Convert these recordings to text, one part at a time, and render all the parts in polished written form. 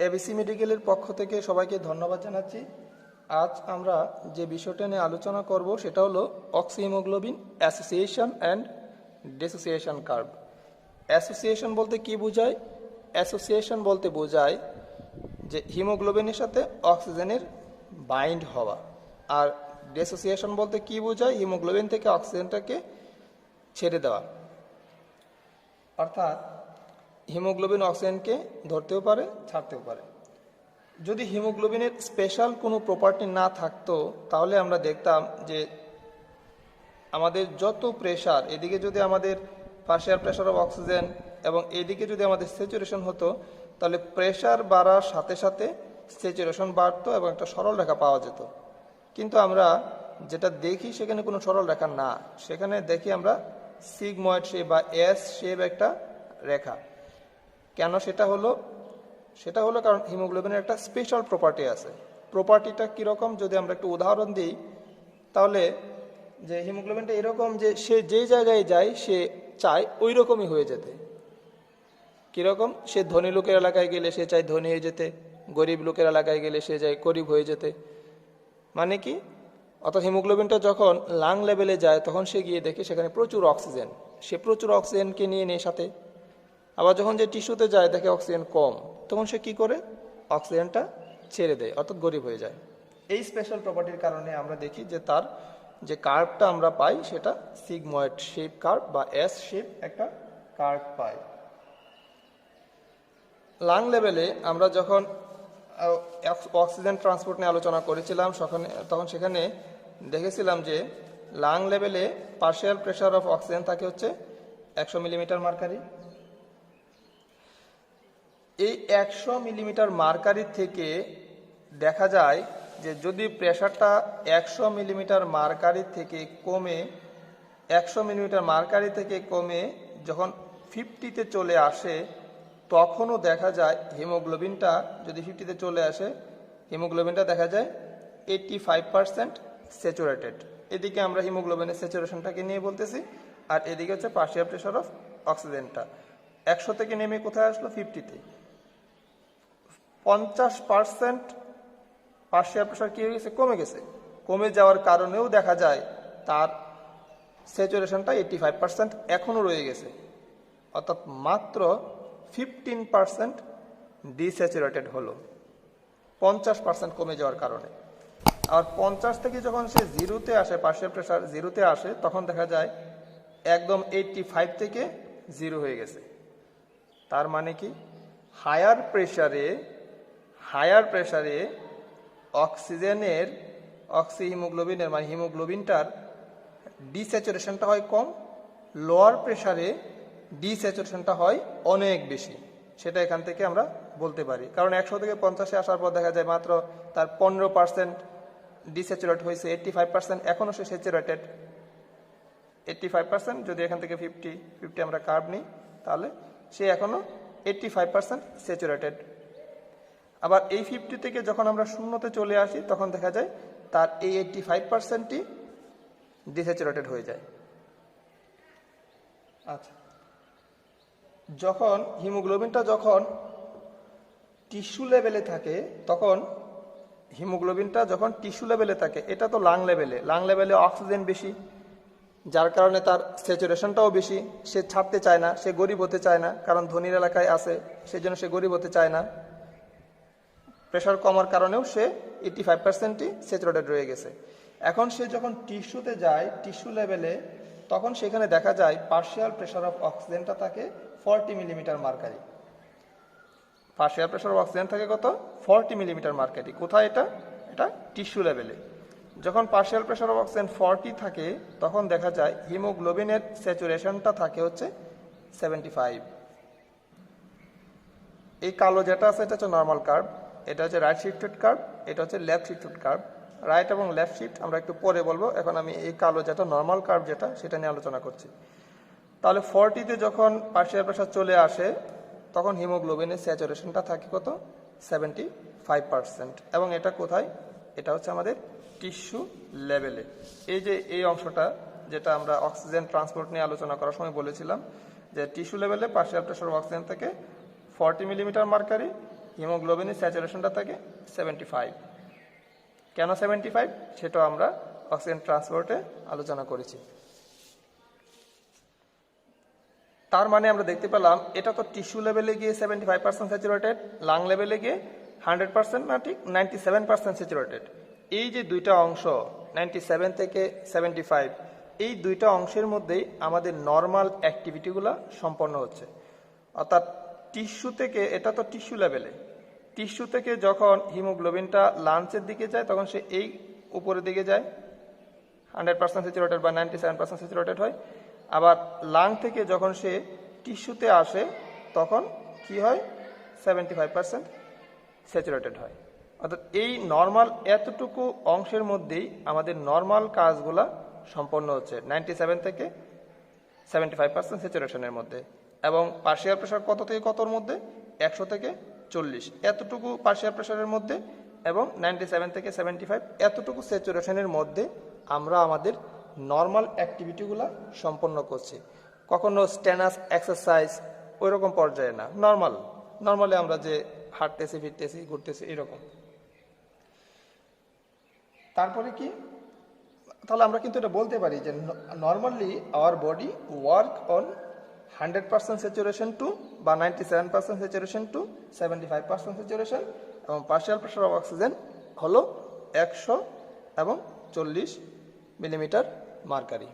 ABC মেডিকেলের পক্ষ থেকে সবাইকে ধন্যবাদ জানাচ্ছি। আজ আমরা যে বিষয়টা নিয়ে আলোচনা করব সেটা হলো oxyhaemoglobin association and dissociation curve. Association বলতে কি বোঝায়? অ্যাসোসিয়েশন বলতে বোঝায় যে হিমোগ্লোবিনের সাথে অক্সিজেনের বাইন্ড হওয়া, আর ডিসোসিয়েশন বলতে কি বোঝায়? হিমোগ্লোবিন থেকে অক্সিজেনটাকে ছেড়ে দেওয়া। অর্থাৎ হিমোগ্লোবিন অক্সিজেনকে ধরতেও পারে, ছাড়তেও পারে। যদি হিমোগ্লোবিনের স্পেশাল কোনো প্রপার্টি না থাকতো তাহলে আমরা দেখতাম যে আমাদের যত প্রেশার, এদিকে যদি আমাদের পার্শিয়াল প্রেশার অফ অক্সিজেন এবং এদিকে যদি আমাদের স্যাচুরেশন হতো, তাহলে প্রেশার বাড়ার সাথে সাথে স্যাচুরেশন বাড়তো এবং একটা সরল রেখা পাওয়া যেত। কিন্তু আমরা যেটা দেখি সেখানে কোনো সরল রেখা না, সেখানে দেখি আমরা সিগময়েড শেপ বা এস শেপ একটা রেখা। কেন সেটা হলো কারণ হিমোগ্লোবিনের একটা স্পেশাল প্রপার্টি আছে। প্রপার্টিটা কীরকম যদি আমরা একটু উদাহরণ দিই, তাহলে যে হিমোগ্লোবিনটা এরকম যে সে যেই জায়গায় যায় সে চায় ওই রকমই হয়ে যেতে। কীরকম? সে ধনী লোকের এলাকায় গেলে সে চায় ধনী হয়ে যেতে, গরিব লোকের এলাকায় গেলে সে চায় গরিব হয়ে যেতে। মানে কি? অর্থাৎ হিমোগ্লোবিনটা যখন লাং লেভেলে যায় তখন সে গিয়ে দেখে সেখানে প্রচুর অক্সিজেন, সে প্রচুর অক্সিজেনকে নিয়ে নেয় সাথে। আবার যখন যে টিস্যুতে যায় দেখে অক্সিজেন কম, তখন সে কি করে? অক্সিজেনটা ছেড়ে দেয়, অর্থাৎ গরিব হয়ে যায়। এই স্পেশাল প্রপার্টির কারণে আমরা দেখি যে তার যে কার্ভটা আমরা পাই সেটা সিগময়েড শেপ কার্ভ বা এস শেপ একটা কার্ভ পাই। লাং লেভেলে আমরা যখন অক্সিজেন ট্রান্সপোর্ট নিয়ে আলোচনা করেছিলাম তখন সেখানে দেখেছিলাম যে লাং লেভেলে পার্শিয়াল প্রেশার অফ অক্সিজেন থাকে হচ্ছে 100 মিলিমিটার মার্কারি। এই 100 মিলিমিটার মার্কারি থেকে দেখা যায় যে যদি প্রেশারটা 100 মিলিমিটার মার্কারি থেকে কমে 100 মিলিমিটার মার্কারি থেকে কমে যখন 50-তে চলে আসে, তখনও দেখা যায় হিমোগ্লোবিনটা যদি 50-তে চলে আসে, হিমোগ্লোবিনটা দেখা যায় 85% স্যাচুরেটেড। এদিকে আমরা হিমোগ্লোবিনের স্যাচুরেশনটাকে নিয়ে বলতেছি, আর এদিকে হচ্ছে পার্শিয়াল প্রেশার অফ অক্সিজেনটা 100 থেকে নেমে কোথায় আসলো? 50-তে। 50% পার্শিয়াল প্রেশার কী হয়ে গেছে? কমে গেছে। কমে যাওয়ার কারণেও দেখা যায় তার স্যাচুরেশনটা 85% এখনও রয়ে গেছে, অর্থাৎ মাত্র 15% ডিস্যাচুরেটেড হলো 50% কমে যাওয়ার কারণে। আর 50 থেকে যখন সে জিরোতে আসে, পার্শিয়াল প্রেশার জিরোতে আসে, তখন দেখা যায় একদম 85 থেকে জিরো হয়ে গেছে। তার মানে কি? হায়ার প্রেশারে অক্সিজেনের হিমোগ্লোবিনের মানে হিমোগ্লোবিনটার ডিস্যাচুরেশনটা হয় কম, লোয়ার প্রেশারে ডিস্যাচুরেশনটা হয় অনেক বেশি। সেটা এখান থেকে আমরা বলতে পারি, কারণ 100 থেকে 50-এ আসার পর দেখা যায় মাত্র তার 15% ডিস্যাচুরেট হয়েছে, 85% এখনও সে স্যাচুরেটেড। 85% যদি এখান থেকে 50 আমরা কার্ভ নিই, তাহলে সে এখনও 85% স্যাচুরেটেড। আবার এই 50 থেকে যখন আমরা শূন্যতে চলে আসি তখন দেখা যায় তার এই 85%ই ডিস্যাচুরেটেড হয়ে যায়। আচ্ছা, যখন হিমোগ্লোবিনটা যখন টিস্যু লেভেলে থাকে, তখন হিমোগ্লোবিনটা যখন টিস্যু লেভেলে থাকে, এটা তো লাং লেভেলে অক্সিজেন বেশি, যার কারণে তার স্যাচুরেশনটাও বেশি। সে ছাড়তে চায় না, সে গরিব হতে চায় না, কারণ ধনীর এলাকায় আছে, সেই জন্য সে গরিব হতে চায় না। প্রেশার কমার কারণেও সে 85%ই স্যাচুরেটেড রয়ে গেছে। এখন সে যখন টিস্যুতে যায়, টিস্যু লেভেলে, তখন সেখানে দেখা যায় পার্শিয়াল প্রেশার অফ অক্সিজেনটা থাকে 40 millimetre mercury. Partial pressure of oxygen থাকে কত? 40 মিলিমিটার মার্কারি। কোথায় এটা? এটা টিস্যু লেভেলে। যখন পার্শিয়াল প্রেশার অফ অক্সিজেন 40 থাকে, তখন দেখা যায় হিমোগ্লোবিনের স্যাচুরেশনটা থাকে হচ্ছে 75। এই কালো যেটা আছে এটা হচ্ছে নর্মাল কার্ভ, এটা হচ্ছে রাইট শিফটেড কার্ভ, এটা হচ্ছে লেফট শিফটেড কার্ভ। রাইট এবং লেফট শিফট আমরা একটু পরে বলবো, এখন আমি এই কালো যেটা নর্মাল কার্ভ যেটা সেটা নিয়ে আলোচনা করছি। তাহলে 40-তে যখন পার্শিয়াল প্রেশার চলে আসে, তখন হিমোগ্লোবিনের স্যাচুরেশনটা থাকে কত? 75%। এবং এটা কোথায়? এটা হচ্ছে আমাদের টিস্যু লেভেলে। এই যে এই অংশটা যেটা আমরা অক্সিজেন ট্রান্সপোর্ট নিয়ে আলোচনা করার সময় বলেছিলাম যে টিস্যু লেভেলে পার্শিয়াল প্রেশার অফ অক্সিজেন থেকে 40 মিলিমিটার মার্কারি, হিমোগ্লোবিনের স্যাচুরেশনটা থাকে 75। কেন 75 সেটাও আমরা অক্সিজেন ট্রান্সপোর্টে আলোচনা করেছি। তার মানে আমরা দেখতে পেলাম এটা তো টিস্যু লেভেলে গিয়ে 75% স্যাচুরেটেড, লাং লেভেলে গিয়ে 100% না ঠিক 97% স্যাচুরেটেড। এই যে দুইটা অংশ 97 থেকে 75, এই দুইটা অংশের মধ্যেই আমাদের নর্মাল অ্যাক্টিভিটিগুলো সম্পন্ন হচ্ছে। অর্থাৎ টিস্যু থেকে, এটা তো টিস্যু লেভেলে, টিস্যু থেকে যখন হিমোগ্লোবিনটা লাঞ্চের দিকে যায় তখন সে এই উপরের দিকে যায় 100% স্যাচুরেটেড বা 97% স্যাচুরেটেড হয়। আবার লাং থেকে যখন সে টিস্যুতে আসে তখন কি হয় 75% স্যাচুরেটেড হয়। অর্থাৎ এই নর্মাল এতটুকু অংশের মধ্যেই আমাদের নর্মাল কাজগুলা সম্পন্ন হচ্ছে 97 থেকে 75% স্যাচুরেশনের মধ্যে। এবং পার্শিয়াল প্রেশার কত থেকে কতর মধ্যে? 100 থেকে 40, এতটুকু পার্শিয়াল প্রেশারের মধ্যে এবং 97 থেকে 75 এতটুকু স্যাচুরেশনের মধ্যে আমরা আমাদের নর্মাল অ্যাক্টিভিটিগুলো সম্পন্ন করছি। কখনো স্ট্যানাস এক্সারসাইজ ওই রকম পর্যায়ে না, নর্মালি আমরা যে হাঁটতেছি, ফিরতেছি, ঘুরতেছি এরকম। তারপরে কি, তাহলে আমরা কিন্তু এটা বলতে পারি যে normally our body work on 100% saturation to বা 97% স্যাচুরেশন টু 75% স্যাচুরেশন, এবং পার্শিয়াল প্রেশার অফ অক্সিজেন হলো 100 এবং 40 মিলিমিটার মার্কারি।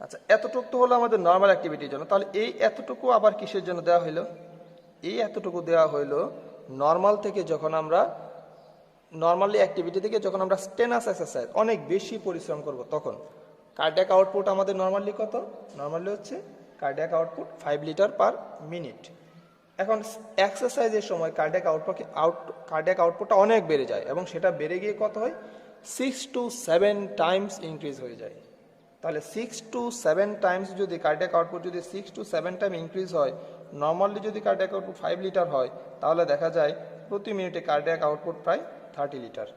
আচ্ছা, এতটুকু তো হলো আমাদের নর্মাল অ্যাক্টিভিটির জন্য। তাহলে এই এতটুকু আবার কিসের জন্য দেওয়া হইলো? এই এতটুকু দেওয়া হইলো নর্মাল থেকে যখন আমরা নর্মালি অ্যাক্টিভিটি থেকে যখন আমরা স্টেনাস এক্সারসাইজ অনেক বেশি পরিশ্রম করব তখন। কার্ডিয়াক আউটপুট আমাদের নর্মালি কত? নর্মালি হচ্ছে cardiac output 5 litre per minute. এখন এক্সারসাইজের সময় কার্ডিয়াক আউটপুটটা অনেক বেড়ে যায় এবং সেটা বেড়ে গিয়ে কত হয়? 6 to 7 টাইমস ইনক্রিজ হয়ে যায়। তাহলে 6 to 7 টাইমস যদি কার্ডিয়াক আউটপুট যদি 6 to 7 টাইম ইনক্রিজ হয়, নর্মালি যদি কার্ডিয়াক আউটপুট 5 লিটার হয়, তাহলে দেখা যায় প্রতি মিনিটে কার্ডিয়াক আউটপুট প্রায় 30 লিটার।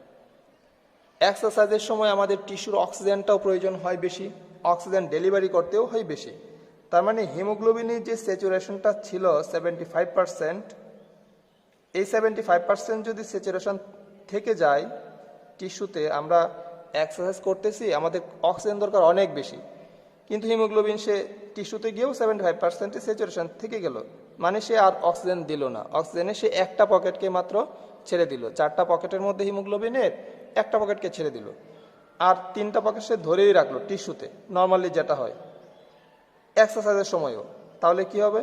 এক্সারসাইজের সময় আমাদের টিস্যুর অক্সিজেনটাও প্রয়োজন হয় বেশি, অক্সিজেন ডেলিভারি করতেও হয় বেশি। তার মানে হিমোগ্লোবিনের যে স্যাচুরেশনটা ছিল 75%, এই 75% যদি স্যাচুরেশন থেকে যায় টিস্যুতে, আমরা এক্সারসাইজ করতেছি, আমাদের অক্সিজেন দরকার অনেক বেশি, কিন্তু হিমোগ্লোবিন সে টিস্যুতে গিয়েও 75% স্যাচুরেশন থেকে গেল, মানে সে আর অক্সিজেন দিল না। অক্সিজেনে সে একটা পকেটকে মাত্র ছেড়ে দিল, 4টা পকেটের মধ্যে হিমোগ্লোবিনের একটা পকেটকে ছেড়ে দিল, আর 3টা পকেট সে ধরেই রাখলো টিস্যুতে, নর্মালি যেটা হয় এক্সারসাইজের সময়ও। তাহলে কি হবে?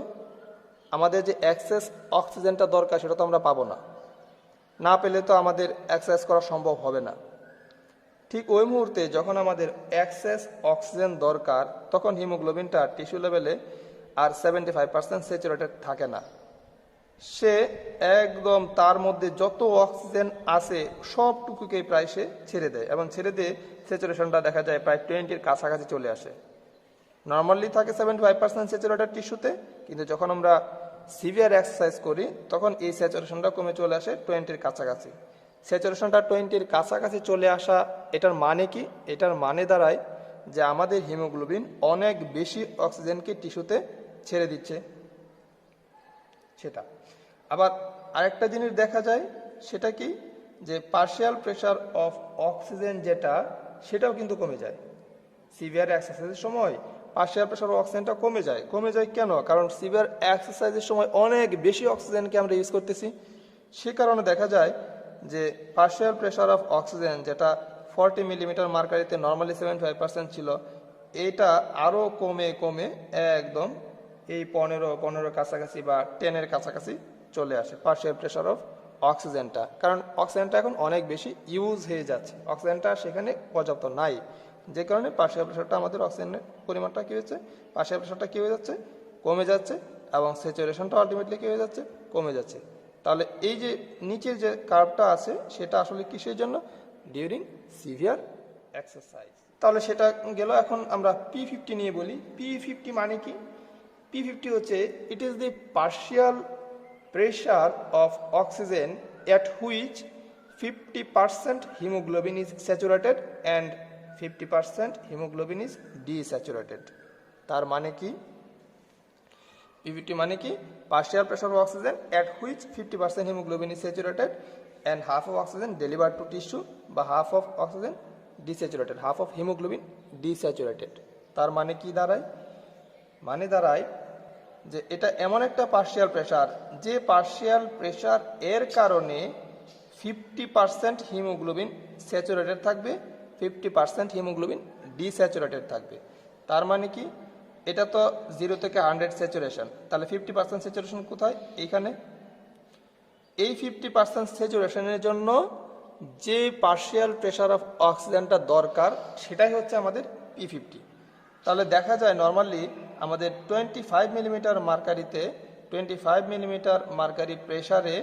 আমাদের যে এক্সেস অক্সিজেনটা দরকার সেটা তো আমরা পাবো না, না পেলে তো আমাদের এক্সারসাইজ করা সম্ভব হবে না। ঠিক ওই মুহূর্তে যখন আমাদের এক্সেস অক্সিজেন দরকার, তখন হিমোগ্লোবিনটা টিস্যু লেভেলে আর 75% স্যাচুরেটেড থাকে না। সে একদম তার মধ্যে যত অক্সিজেন আছে সবটুকুকেই প্রায় সে ছেড়ে দেয়, এবং ছেড়ে দিয়ে স্যাচুরেশনটা দেখা যায় প্রায় 20-র কাছাকাছি চলে আসে। নর্মালি থাকে 75% স্যাচুরেটেড টিস্যুতে, কিন্তু যখন আমরা সিভিয়ার এক্সারসাইজ করি তখন এই স্যাচুরেশনটা কমে চলে আসে 20-র কাছাকাছি। স্যাচুরেশনটা 20-র কাছাকাছি চলে আসা, এটার মানে কি? এটার মানে দাঁড়ায় যে আমাদের হিমোগ্লোবিন অনেক বেশি অক্সিজেনকে টিস্যুতে ছেড়ে দিচ্ছে। সেটা আবার আরেকটা জিনিস দেখা যায়, সেটা কি? যে পার্শিয়াল প্রেশার অফ অক্সিজেন যেটা, সেটাও কিন্তু কমে যায় সিভিয়ার এক্সারসাইজের সময়। পার্শিয়াল প্রেশার অফ অক্সিজেনটা কমে যায় কেন? কারণ সিভিয়ার এক্সারসাইজের সময় অনেক বেশি অক্সিজেনকে আমরা ইউজ করতেছি। সে কারণে দেখা যায় যে পার্শিয়াল প্রেশার অফ অক্সিজেন যেটা 40 মিলিমিটার মার্কারিতে নর্মালি 75% ছিল, এইটা আরও কমে কমে একদম এই 15 কাছাকাছি বা 10-এর কাছাকাছি চলে আসে পার্শিয়াল প্রেশার অফ অক্সিজেনটা। কারণ অক্সিজেনটা এখন অনেক বেশি ইউজ হয়ে যাচ্ছে, অক্সিজেনটা সেখানে পর্যাপ্ত নাই, যে কারণে পার্শিয়াল প্রেশারটা আমাদের অক্সিজেনের পরিমাণটা কী হচ্ছে, পার্শিয়াল প্রেশারটা কী হয়ে যাচ্ছে, কমে যাচ্ছে, এবং স্যাচুরেশনটা আলটিমেটলি কী হয়ে যাচ্ছে, কমে যাচ্ছে। তাহলে এই যে নিচের যে কার্ভটা আছে সেটা আসলে কিসের জন্য? During severe exercise. তাহলে সেটা গেল। এখন আমরা P50 নিয়ে বলি। P50 মানে কি? P50 হচ্ছে it is the partial pressure of oxygen at which 50% hemoglobin is saturated and 50% hemoglobin is desaturated। তার মানে কি? P50 মানে কি? partial pressure of oxygen at which 50% hemoglobin is saturated and half of oxygen delivered to tissue বা half of oxygen desaturated, half of hemoglobin desaturated। তার মানে কি দাঁড়ায়? মানে দাঁড়ায় যে এটা এমন একটা পার্শিয়াল প্রেসার যে পার্শিয়াল প্রেসার এর কারণে 50% হিমোগ্লোবিন স্যাচুরেটেড থাকবে, 50% হিমোগ্লোবিন ডিস্যাচুরেটেড থাকবে। তার মানে কি এটা তো 0 থেকে 100 স্যাচুরেশন, তাহলে 50% স্যাচুরেশন কোথায়? এইখানে। এই 50% স্যাচুরেশনের জন্য যে পার্শিয়াল প্রেসার অফ অক্সিজেনটা দরকার সেটাই হচ্ছে আমাদের P50। তাহলে দেখা যায় নর্মালি আমাদের 25 মিলিমিটার মার্কারিতে 25 মিলিমিটার মার্কারি প্রেসারে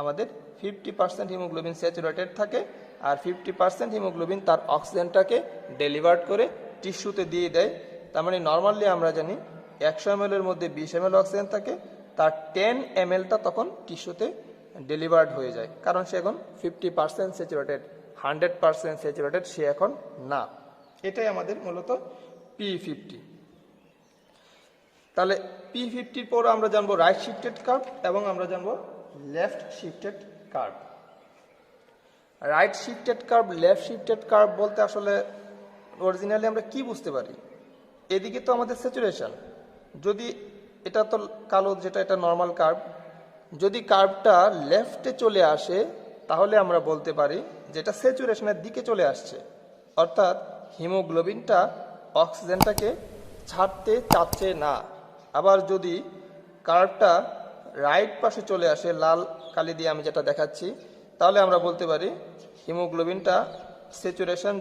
আমাদের 50% হিমোগ্লোবিন স্যাচুরেটেড থাকে, আর 50% হিমোগ্লোবিন তার অক্সিজেনটাকে ডেলিভার্ড করে টিস্যুতে দিয়ে দেয়। তার মানে নর্মালি আমরা জানি 100 ml এর মধ্যে 20 ml অক্সিজেন থাকে, তার 10 mlটা তখন টিস্যুতে ডেলিভার্ড হয়ে যায়, কারণ সে এখন 50% স্যাচুরেটেড, 100% স্যাচুরেটেড সে এখন না। এটাই আমাদের মূলত P50। তাহলে P50 পর আমরা জানবো রাইট শিফটেড কার্ভ এবং আমরা জানবো left shifted curve. Right shifted curve, left shifted curve বলতে আসলে অরিজিনালি আমরা কি বুঝতে পারি? এদিকে তো আমাদের স্যাচুরেশন, যদি এটা তো কালো যেটা এটা নর্মাল কার্ভ, যদি কার্ভটা লেফটে চলে আসে তাহলে আমরা বলতে পারি যে এটা স্যাচুরেশনের দিকে চলে আসছে, অর্থাৎ হিমোগ্লোবিনটা অক্সিজেনটাকে ছাড়তে চাচ্ছে না। আবার যদি কার্ভটা রাইট পাশে চলে আসে, লাল কালি দিয়ে আমি যেটা দেখাচ্ছি, তাহলে আমরা বলতে পারি হিমোগ্লোবিনটা স্যাচুরেশন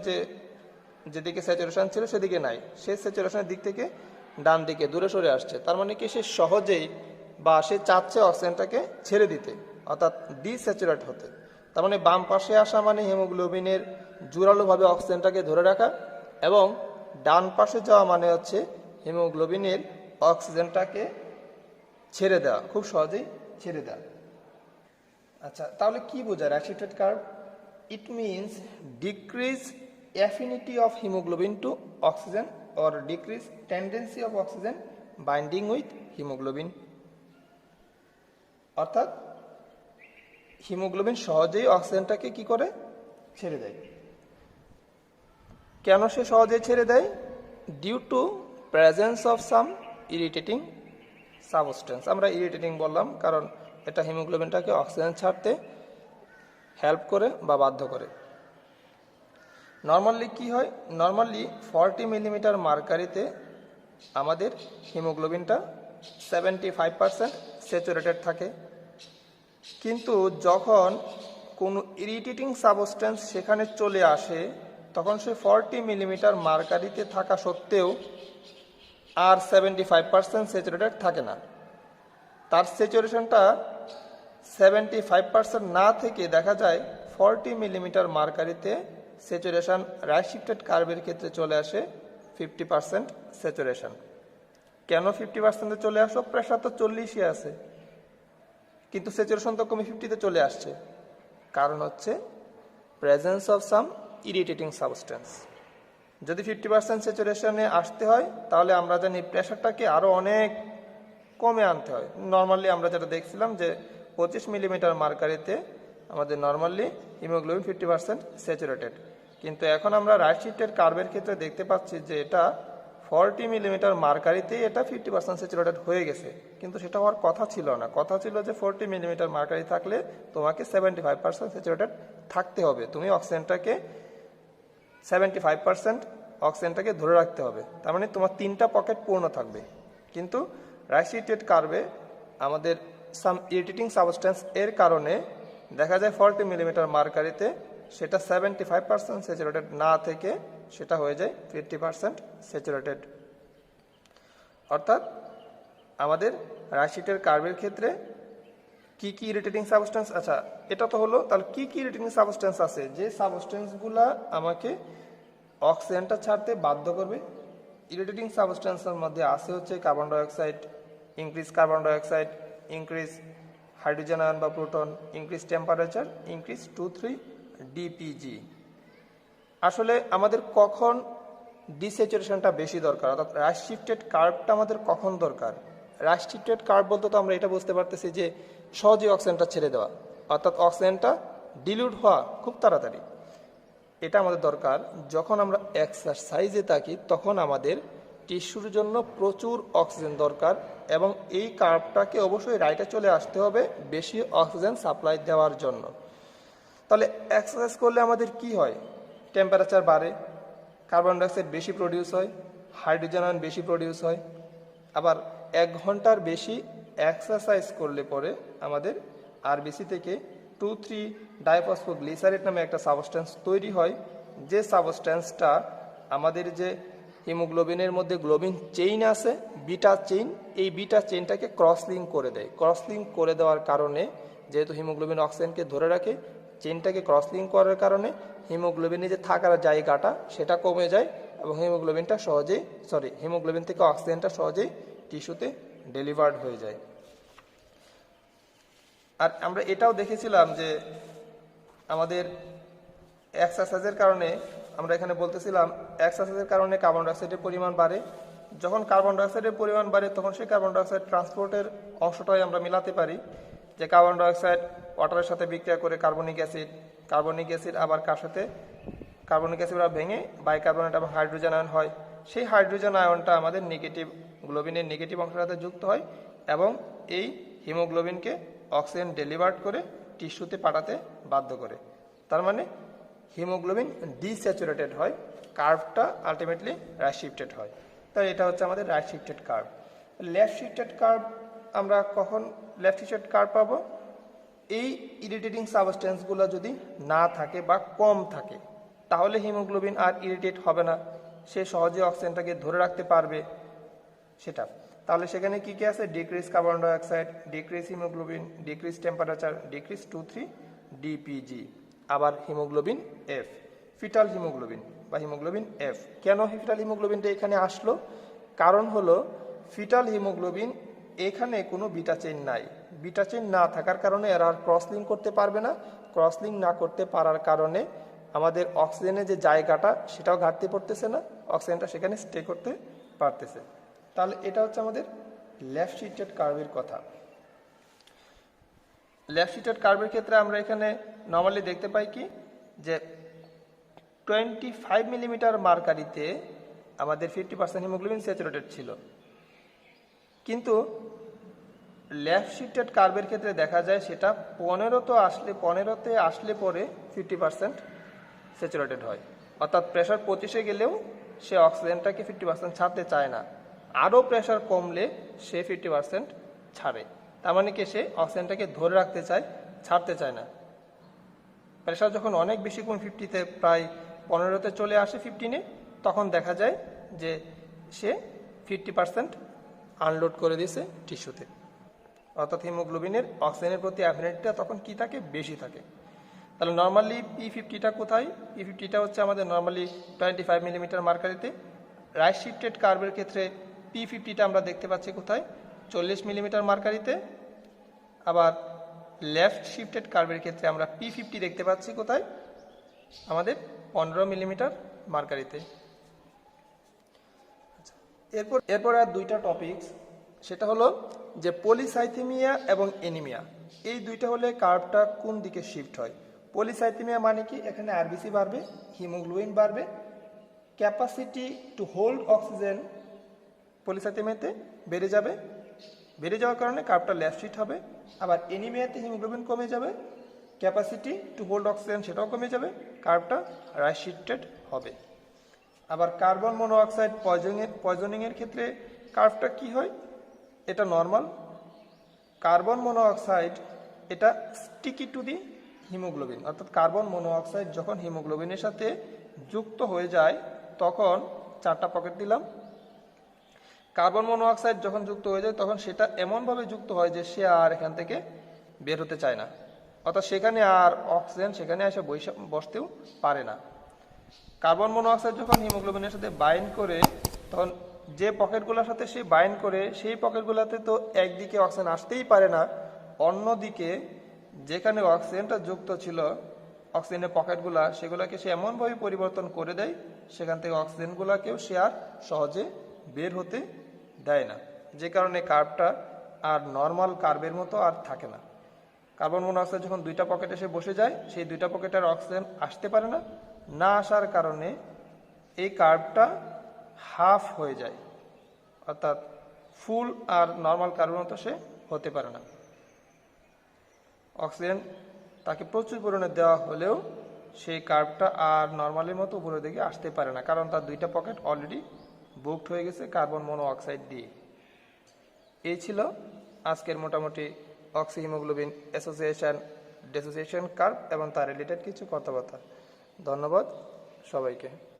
যেদিকে স্যাচুরেশন ছিল সেদিকে নাই, সে স্যাচুরেশনের দিক থেকে ডান দিকে দূরে সরে আসছে। তার মানে কি সে সহজেই বা সে চাচ্ছে অক্সিজেনটাকে ছেড়ে দিতে, অর্থাৎ ডিস্যাচুরেট হতে। তার মানে বাম পাশে আসা মানে হিমোগ্লোবিনের জোরালোভাবে অক্সিজেনটাকে ধরে রাখা, এবং ডান পাশে যাওয়া মানে হচ্ছে হিমোগ্লোবিনের অক্সিজেনটাকে ছেড়ে দেওয়া, খুব সহজেই ছেড়ে দেওয়া। আচ্ছা, তাহলে কি বোঝায় right shifted curve? It means decrease affinity of haemoglobin to oxygen or decrease tendency of oxygen binding with haemoglobin. অর্থাৎ হিমোগ্লোবিন সহজেই অক্সিজেনটাকে কি করে? ছেড়ে দেয়। কেন সে সহজেই ছেড়ে দেয়? Due to presence of some irritating substance. আমরা ইরিটেটিং বললাম কারণ এটা হিমোগ্লোবিনটাকে অক্সিজেন ছাড়তে হেল্প করে বা বাধ্য করে। নর্মালি কি হয়? নর্মালি 40 মিলিমিটার মার্কারিতে আমাদের হিমোগ্লোবিনটা 75% স্যাচুরেটেড থাকে, কিন্তু যখন কোনো ইরিটেটিং সাবস্টেন্স সেখানে চলে আসে তখন সে 40 মিলিমিটার মার্কারিতে থাকা সত্ত্বেও আর 75% স্যাচুরেটেড থাকে না। তার স্যাচুরেশনটা 75% না থেকে দেখা যায় 40 মিলিমিটার মার্কারিতে স্যাচুরেশন রাইট শিফটেড কার্ভের ক্ষেত্রে চলে আসে 50% স্যাচুরেশন। কেন 50%-এ চলে আসো? প্রেশার তো 40-ই আছে, কিন্তু স্যাচুরেশন তো কমে 50-তে চলে আসছে। কারণ হচ্ছে presence of some irritating substance. যদি 50% স্যাচুরেশনে আসতে হয় তাহলে আমরা জানি প্রেশারটাকে আরও অনেক কমে আনতে হয়। নর্মালি আমরা যেটা দেখছিলাম যে 25 মিলিমিটার মার্কারিতে আমাদের নর্মালি হিমোগ্লোবিন 50% স্যাচুরেটেড, কিন্তু এখন আমরা রাইট শিফটেড কার্ভের ক্ষেত্রে দেখতে পাচ্ছি যে এটা 40 মিলিমিটার মার্কারিতেই এটা 50% স্যাচুরেটেড হয়ে গেছে, কিন্তু সেটা হওয়ার কথা ছিল না। কথা ছিল যে 40 মিলিমিটার মার্কারি থাকলে তোমাকে 75% স্যাচুরেটেড থাকতে হবে, তুমি অক্সিজেনটাকে 75% অক্সিজেনটাকে ধরে রাখতে হবে, তার মানে তোমার 3টা পকেট পূর্ণ থাকবে। কিন্তু রাইট শিফটেড কার্ভে আমাদের সাম ইরিটেটিং সাবস্টেন্স এর কারণে দেখা যায় 40 মিলিমিটার মার্কারিতে সেটা 75% স্যাচুরেটেড না থেকে সেটা হয়ে যায় 50% স্যাচুরেটেড। অর্থাৎ আমাদের রাইট শিফটেড কার্ভের ক্ষেত্রে কি কি ইরিটেটিং সাবস্টেন্স, আচ্ছা এটা তো হলো, তাহলে কি কি ইরিটেটিং সাবস্টেন্স আছে যে সাবস্টেন্সগুলা আমাকে অক্সিজেনটা ছাড়তে বাধ্য করবে? ইরিটেটিং সাবস্টেন্সের মধ্যে আছে হচ্ছে carbon dioxide, increase carbon dioxide, increase hydrogen ion বা proton, increase temperature, increase 2,3 DPG. আসলে আমাদের কখন ডিস্যাচুরেশনটা বেশি দরকার, অর্থাৎ রাইট শিফটেড কার্ভটা আমাদের কখন দরকার? রেস্ট্রিক্টেড কার্ভ বলতে তো আমরা এটা বুঝতে পারতেছি যে সহজেই অক্সিজেনটা ছেড়ে দেওয়া, অর্থাৎ অক্সিজেনটা ডিলিউট হওয়া খুব তাড়াতাড়ি। এটা আমাদের দরকার যখন আমরা এক্সারসাইজে থাকি, তখন আমাদের টিস্যুর জন্য প্রচুর অক্সিজেন দরকার এবং এই কার্ভটাকে অবশ্যই রাইটে চলে আসতে হবে বেশি অক্সিজেন সাপ্লাই দেওয়ার জন্য। তাহলে এক্সারসাইজ করলে আমাদের কি হয়? টেম্পারেচার বাড়ে, কার্বন ডাইঅক্সাইড বেশি প্রডিউস হয়, হাইড্রোজেন আয়ন বেশি প্রডিউস হয়। আবার 1 ঘন্টার বেশি এক্সারসাইজ করলে পরে আমাদের আরবিসি থেকে 2,3 ডাইফসফোগ্লিসারেট নামে একটা সাবস্টেন্স তৈরি হয়, যে সাবস্টেন্সটা আমাদের যে হিমোগ্লোবিনের মধ্যে গ্লোবিন চেইন আছে, বিটা চেইন, এই বিটা চেইনটাকে ক্রস লিঙ্ক করে দেয়। ক্রস লিঙ্ক করে দেওয়ার কারণে, যেহেতু হিমোগ্লোবিন অক্সিজেনকে ধরে রাখে, চেইনটাকে ক্রস লিঙ্ক করার কারণে হিমোগ্লোবিনে যে থাকার জায়গাটা সেটা কমে যায় এবং হিমোগ্লোবিন থেকে অক্সিজেনটা সহজেই টিস্যুতে ডেলিভার্ড হয়ে যায়। আর আমরা এটাও দেখেছিলাম যে আমাদের এক্সারসাইজের কারণে, আমরা এখানে বলতেছিলাম এক্সারসাইজের কারণে কার্বন ডাইঅক্সাইডের পরিমাণ বাড়ে। যখন কার্বন ডাইঅক্সাইডের পরিমাণ বাড়ে তখন সেই কার্বন ডাইঅক্সাইড ট্রান্সপোর্টের অংশটাই আমরা মিলাতে পারি, যে কার্বন ডাইঅক্সাইড ওয়াটারের সাথে বিক্রিয়া করে কার্বনিক অ্যাসিড আবার কার্বনিক অ্যাসিড ভেঙে বাইকার্বনেট এবং হাইড্রোজেন আয়ন হয়। সেই হাইড্রোজেন আয়নটা আমাদের গ্লোবিনের নেগেটিভ অংশের সাথে যুক্ত হয় এবং এই হিমোগ্লোবিনকে অক্সিজেন ডেলিভার্ড করে টিস্যুতে পাঠাতে বাধ্য করে। তার মানে হিমোগ্লোবিন ডিস্যাচুরেটেড হয়, কার্ভটা আলটিমেটলি রাইট শিফটেড হয়। তাই এটা হচ্ছে আমাদের right shifted curve. Left shifted curve আমরা কখন লেফট শিফটেড কার্ভ পাবো? এই ইরিটেটিং সাবস্টেন্সগুলো যদি না থাকে বা কম থাকে, তাহলে হিমোগ্লোবিন আর ইরিটেট হবে না, সে সহজে অক্সিজেনটাকে ধরে রাখতে পারবে সেটা। তাহলে সেখানে কি কি আছে? Decrease carbon dioxide, decrease haemoglobin, decrease temperature, decrease 2,3 DPG. আবার হিমোগ্লোবিন এফ, ফিটাল হিমোগ্লোবিন বা হিমোগ্লোবিন এফ। কেন ফিটাল হিমোগ্লোবিনটা এখানে আসলো? কারণ হলো ফিটাল হিমোগ্লোবিন এখানে কোনো বিটা চেইন নাই। বিটা চেইন না থাকার কারণে এরা আর ক্রস লিঙ্ক করতে পারবে না। ক্রস লিঙ্ক না করতে পারার কারণে আমাদের অক্সিজেনের যে জায়গাটা সেটাও ঘাটতি পড়তেছে না, অক্সিজেনটা সেখানে স্টে করতে পারতেছে। তাহলে এটা হচ্ছে আমাদের লেফট শিফটেড কার্ভের কথা। লেফট শিফটেড কার্ভের ক্ষেত্রে আমরা এখানে নর্মালি দেখতে পাই কি, যে 25 মিলিমিটার মার্কারিতে আমাদের 50% হিমোগ্লোবিন স্যাচুরেটেড ছিল, কিন্তু লেফট শিফটেড কার্ভের ক্ষেত্রে দেখা যায় সেটা 15তে আসলে পরে 50% স্যাচুরেটেড হয়। অর্থাৎ প্রেশার 25-এ গেলেও সে অক্সিজেনটাকে 50% ছাড়তে চায় না, আরও প্রেশার কমলে সে 50% ছাড়ে। তার মানে কি, সে অক্সিজেনটাকে ধরে রাখতে চায়, ছাড়তে চায় না। প্রেশার যখন অনেক বেশি, কোন 50-তে প্রায় 15-তে চলে আসে 15-এ, তখন দেখা যায় যে সে 50% আনলোড করে দিয়েছে টিস্যুতে। অর্থাৎ হিমোগ্লোবিনের অক্সিজেনের প্রতি অ্যাফিনিটিটা তখন কি থাকে? বেশি থাকে। তাহলে নর্মালি P50টা কোথায়? P50টা হচ্ছে আমাদের নর্মালি 25 মিলিমিটার মার্কারিতে। রাইট শিফটেড কার্ভের ক্ষেত্রে P50টা আমরা দেখতে পাচ্ছি কোথায়? 40 মিলিমিটার মার্কারিতে। আবার লেফট শিফটেড কার্ভের ক্ষেত্রে আমরা P50 দেখতে পাচ্ছি কোথায়? আমাদের 15 মিলিমিটার মার্কারিতে। এরপর আর দুইটা টপিকস, সেটা হলো যে পলিসাইথেমিয়া এবং এনিমিয়া। এই দুইটা হলে কার্ভটা কোন দিকে শিফট হয়? পলিসাইথেমিয়া মানে কি? এখানে আরবিসি বাড়বে, হিমোগ্লোবিন বাড়বে, ক্যাপাসিটি টু হোল্ড অক্সিজেন পলিসাইথেমিয়াতে বেড়ে যাবে, বেড়ে যাওয়ার কারণে কার্ভটা লেফট শিফট হবে। আবার এনিমিয়াতে হিমোগ্লোবিন কমে যাবে, ক্যাপাসিটি টু হোল্ড অক্সিজেন সেটাও কমে যাবে, কার্ভটা রাইট শিফটেড হবে। আবার কার্বন মনোঅক্সাইড পয়জনিংয়ের ক্ষেত্রে কার্ভটা কি হয়? এটা নর্মাল। কার্বন মনোঅক্সাইড এটা স্টিকি টু দি হিমোগ্লোবিন, অর্থাৎ কার্বন মনোঅক্সাইড যখন হিমোগ্লোবিনের সাথে যুক্ত হয়ে যায় তখন, 4টা পকেট দিলাম, কার্বন মনোঅক্সাইড যখন যুক্ত হয়ে যায় তখন সেটা এমনভাবে যুক্ত হয় যে সে আর এখান থেকে বের হতে চায় না, অর্থাৎ সেখানে আর অক্সিজেন সেখানে এসে বসতেও পারে না। কার্বন মনোঅক্সাইড যখন হিমোগ্লোবিনের সাথে বাইন্ড করে, তখন যে পকেটগুলোর সাথে সে বাইন্ড করে সেই পকেটগুলোতে তো একদিকে অক্সিজেন আসতেই পারে না, অন্যদিকে যেখানে অক্সিজেনটা যুক্ত ছিল, অক্সিজেনের পকেটগুলা, সেগুলোকে সে এমনভাবে পরিবর্তন করে দেয় সেখান থেকে অক্সিজেনগুলোকেও সে আর সহজে বের হতে দেয় না। যে কারণে কার্ভটা আর নর্মাল কার্ভের মতো আর থাকে না। কার্বন মনোক্সাইড যখন দুইটা পকেটে এসে বসে যায়, সেই দুইটা পকেটে আর অক্সিজেন আসতে পারে না, না আসার কারণে এই কার্ভটা হাফ হয়ে যায়, অর্থাৎ ফুল আর নর্মাল কার্ভের মতো সে হতে পারে না। অক্সিজেন তাকে প্রচুর পরিমাণে দেওয়া হলেও সেই কার্ভটা আর নর্মালের মতো উপরের দিকে আসতে পারে না, কারণ তার দুইটা পকেট অলরেডি বুকড হয়ে গেছে কার্বন মনোঅক্সাইড দিয়ে। এই ছিল আজকের মোটামুটি অক্সিহিমোগ্লোবিন অ্যাসোসিয়েশন ডিসোসিয়েশন কার্ভ এবং তার রিলেটেড কিছু কথাবার্তা। ধন্যবাদ সবাইকে।